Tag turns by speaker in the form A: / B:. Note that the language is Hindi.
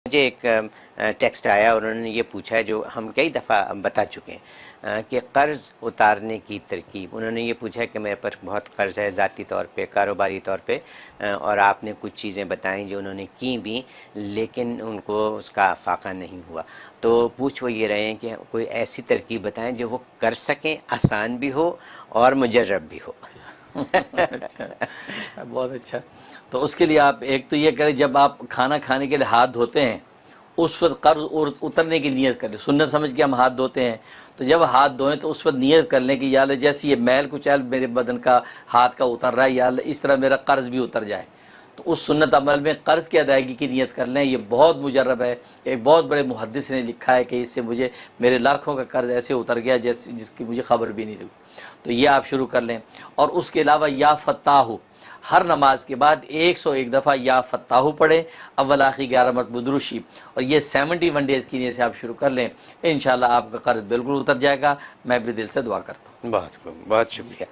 A: मुझे एक टेक्स्ट आया और उन्होंने ये पूछा है जो हम कई दफ़ा बता चुके हैं कि कर्ज़ उतारने की तरकीब। उन्होंने ये पूछा है कि मेरे पर बहुत कर्ज़ है ज़ाती तौर पे, कारोबारी तौर पे, और आपने कुछ चीज़ें बताई जो उन्होंने की भी लेकिन उनको उसका फाका नहीं हुआ। तो पूछ वो ये रहे हैं कि कोई ऐसी तरकीब बताएं जो वो कर सकें, आसान भी हो और मुजर्रब भी हो।
B: अच्छा, बहुत अच्छा। तो उसके लिए आप एक तो ये करें, जब आप खाना खाने के लिए हाथ धोते हैं उस वक्त कर्ज उतरने की नीयत करें। सुन्नत समझ के हम हाथ धोते हैं, तो जब हाथ धोएं तो उस वक्त नीयत कर लें कि या अल्लाह जैसे ये मैल कुचैल मेरे बदन का हाथ का उतर रहा है, या अल्लाह इस तरह मेरा कर्ज भी उतर जाए। तो उस सुन्नत अमल में कर्ज़ की अदायगी की नीयत कर लें। ये बहुत मुजर्रब है। एक बहुत बड़े मुहद्दिस ने लिखा है कि इससे मुझे मेरे लाखों का कर्ज ऐसे उतर गया जैसे जिसकी मुझे खबर भी नहीं लगी। तो ये आप शुरू कर लें। और उसके अलावा या फत्ताहु, हर नमाज के बाद 101 दफ़ा या फत्ताहु पढ़ें, अव्वल आखिर 11 मरतबा दुरूद शरीफ। और ये 71 डेज़ की नीयत से आप शुरू कर लें, इंशाअल्लाह आपका कर्ज बिल्कुल उतर जाएगा। मैं भी दिल से दुआ करता हूँ।
A: बहुत खूब, बहुत शुक्रिया।